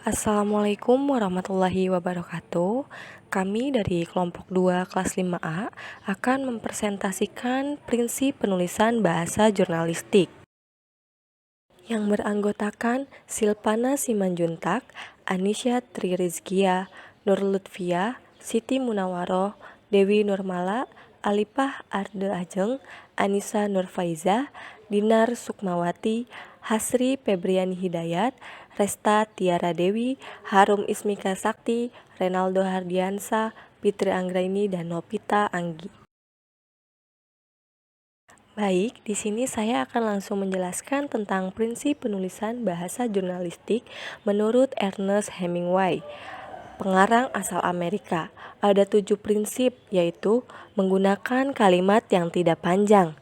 Assalamualaikum warahmatullahi wabarakatuh. Kami dari kelompok 2 kelas 5A akan mempresentasikan prinsip penulisan bahasa jurnalistik yang beranggotakan Silpana Simanjuntak, Anisya Tririzkia, Nur Lutfia, Siti Munawaroh, Dewi Nurmala, Alipah Arde Ajeng, Anissa Nurfaiza, Dinar Sukmawati, Hasri Febriani Hidayat, Resta Tiara Dewi, Harum Ismika Sakti, Renaldo Hardiansa, Fitri Anggraini, dan Novita Anggi. Baik, di sini saya akan langsung menjelaskan tentang prinsip penulisan bahasa jurnalistik menurut Ernest Hemingway, pengarang asal Amerika. Ada 7 prinsip, yaitu menggunakan kalimat yang tidak panjang.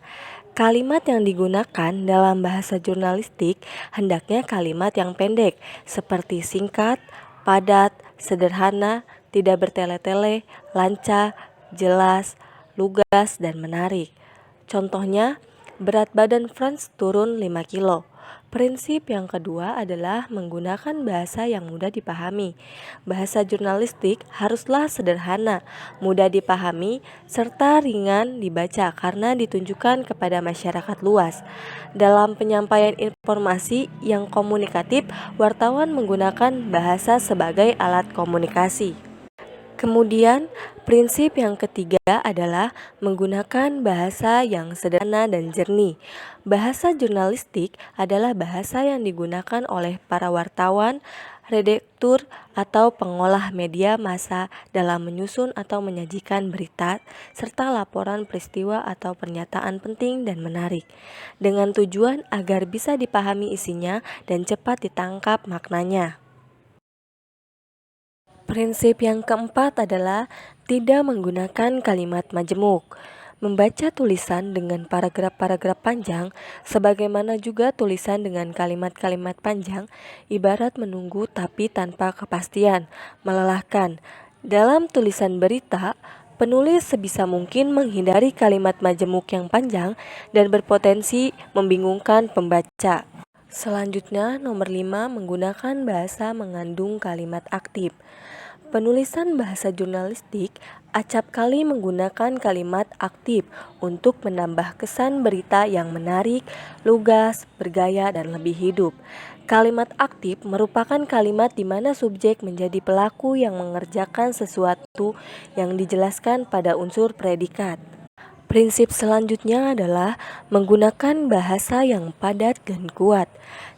Kalimat yang digunakan dalam bahasa jurnalistik hendaknya kalimat yang pendek, seperti singkat, padat, sederhana, tidak bertele-tele, lancar, jelas, lugas, dan menarik. Contohnya, berat badan Franz turun 5 kilo. Prinsip yang kedua adalah menggunakan bahasa yang mudah dipahami. Bahasa jurnalistik haruslah sederhana, mudah dipahami, serta ringan dibaca karena ditunjukkan kepada masyarakat luas. Dalam penyampaian informasi yang komunikatif, wartawan menggunakan bahasa sebagai alat komunikasi. Kemudian, prinsip yang ketiga adalah menggunakan bahasa yang sederhana dan jernih. Bahasa jurnalistik adalah bahasa yang digunakan oleh para wartawan, redaktur, atau pengolah media massa dalam menyusun atau menyajikan berita, serta laporan peristiwa atau pernyataan penting dan menarik, dengan tujuan agar bisa dipahami isinya dan cepat ditangkap maknanya. Prinsip yang keempat adalah tidak menggunakan kalimat majemuk. Membaca tulisan dengan paragraf-paragraf panjang, sebagaimana juga tulisan dengan kalimat-kalimat panjang, ibarat menunggu tapi tanpa kepastian, melelahkan. Dalam tulisan berita, penulis sebisa mungkin menghindari kalimat majemuk yang panjang dan berpotensi membingungkan pembaca. Selanjutnya, nomor 5, menggunakan bahasa mengandung kalimat aktif. Penulisan bahasa jurnalistik acap kali menggunakan kalimat aktif untuk menambah kesan berita yang menarik, lugas, bergaya, dan lebih hidup. Kalimat aktif merupakan kalimat di mana subjek menjadi pelaku yang mengerjakan sesuatu yang dijelaskan pada unsur predikat. Prinsip selanjutnya adalah menggunakan bahasa yang padat dan kuat.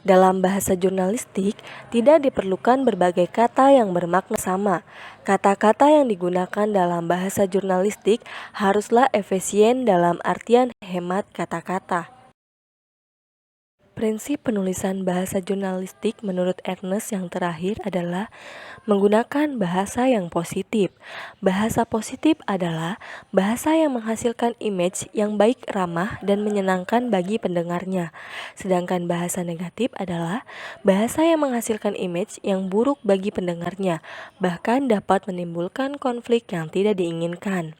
Dalam bahasa jurnalistik, tidak diperlukan berbagai kata yang bermakna sama. Kata-kata yang digunakan dalam bahasa jurnalistik haruslah efisien dalam artian hemat kata-kata. Prinsip penulisan bahasa jurnalistik menurut Ernest yang terakhir adalah menggunakan bahasa yang positif. Bahasa positif adalah bahasa yang menghasilkan image yang baik, ramah, dan menyenangkan bagi pendengarnya. Sedangkan bahasa negatif adalah bahasa yang menghasilkan image yang buruk bagi pendengarnya, bahkan dapat menimbulkan konflik yang tidak diinginkan.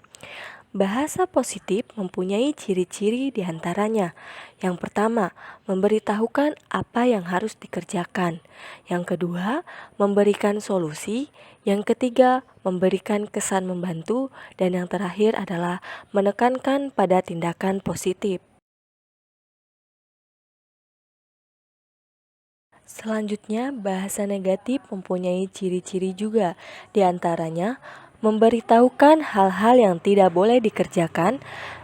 Bahasa positif mempunyai ciri-ciri diantaranya. Yang pertama, memberitahukan apa yang harus dikerjakan. Yang kedua, memberikan solusi. Yang ketiga, memberikan kesan membantu. Dan yang terakhir adalah menekankan pada tindakan positif. Selanjutnya, bahasa negatif mempunyai ciri-ciri juga. Di antaranya, memberitahukan hal-hal yang tidak boleh dikerjakan.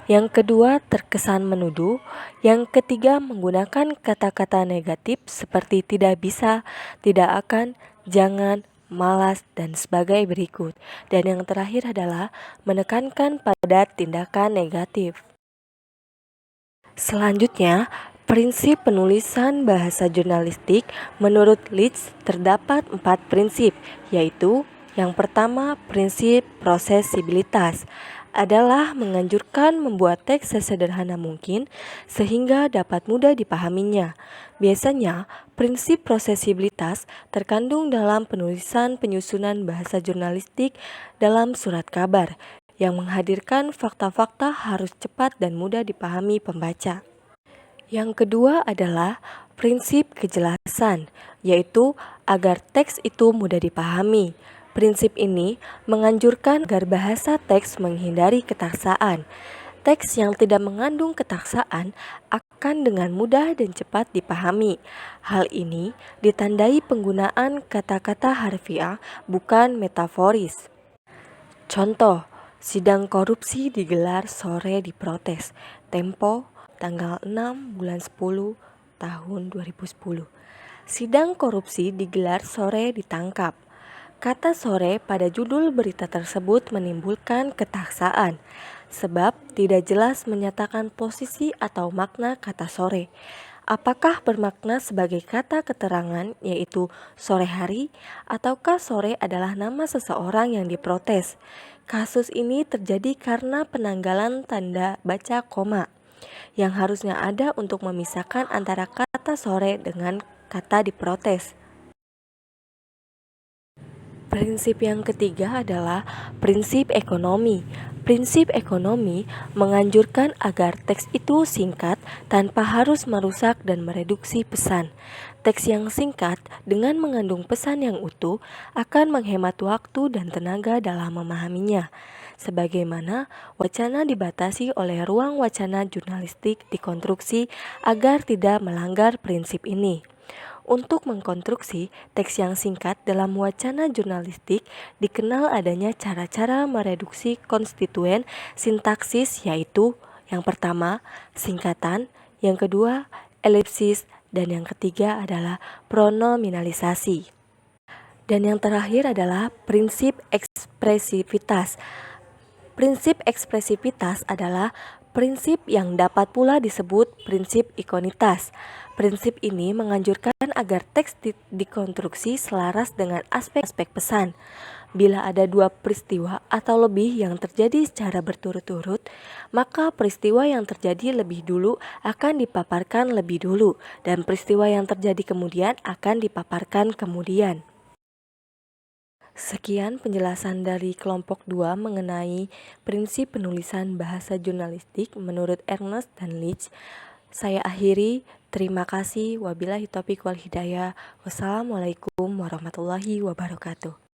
Yang kedua, terkesan menuduh. Yang ketiga, menggunakan kata-kata negatif seperti tidak bisa, tidak akan, jangan, malas, dan sebagai berikut. Dan yang terakhir adalah menekankan pada tindakan negatif. Selanjutnya, prinsip penulisan bahasa jurnalistik menurut Leeds terdapat 4 prinsip, yaitu yang pertama, prinsip prosesibilitas adalah menganjurkan membuat teks sesederhana mungkin sehingga dapat mudah dipahaminya. Biasanya, prinsip prosesibilitas terkandung dalam penulisan penyusunan bahasa jurnalistik dalam surat kabar yang menghadirkan fakta-fakta harus cepat dan mudah dipahami pembaca. Yang kedua adalah prinsip kejelasan. yaitu agar teks itu mudah dipahami. Prinsip ini menganjurkan agar bahasa teks menghindari ketaksaan. Teks yang tidak mengandung ketaksaan akan dengan mudah dan cepat dipahami. Hal ini ditandai penggunaan kata-kata harfiah bukan metaforis. Contoh, sidang korupsi digelar sore diprotes. Tempo, tanggal 6 bulan 10 tahun 2010. Sidang korupsi digelar sore ditangkap. Kata sore pada judul berita tersebut menimbulkan ketaksaan, sebab tidak jelas menyatakan posisi atau makna kata sore. Apakah bermakna sebagai kata keterangan, yaitu sore hari, ataukah sore adalah nama seseorang yang diprotes? Kasus ini terjadi karena penanggalan tanda baca koma, yang harusnya ada untuk memisahkan antara kata sore dengan kata diprotes. Prinsip yang ketiga adalah prinsip ekonomi. Prinsip ekonomi menganjurkan agar teks itu singkat tanpa harus merusak dan mereduksi pesan. Teks yang singkat dengan mengandung pesan yang utuh akan menghemat waktu dan tenaga dalam memahaminya. Sebagaimana wacana dibatasi oleh ruang wacana jurnalistik dikonstruksi agar tidak melanggar prinsip ini. Untuk mengkonstruksi teks yang singkat dalam wacana jurnalistik dikenal adanya cara-cara mereduksi konstituen sintaksis, yaitu yang pertama singkatan, yang kedua elipsis, dan yang ketiga adalah pronominalisasi. Dan yang terakhir adalah prinsip ekspresivitas. Prinsip ekspresivitas adalah prinsip yang dapat pula disebut prinsip ikonitas. Prinsip ini menganjurkan agar teks dikonstruksi selaras dengan aspek-aspek pesan. Bila ada dua peristiwa atau lebih yang terjadi secara berturut-turut, maka peristiwa yang terjadi lebih dulu akan dipaparkan lebih dulu, dan peristiwa yang terjadi kemudian akan dipaparkan kemudian. Sekian penjelasan dari kelompok 2 mengenai prinsip penulisan bahasa jurnalistik menurut Ernest dan Leach. Saya akhiri, terima kasih. Wabillahi taufiq wal hidayah. Wassalamualaikum warahmatullahi wabarakatuh.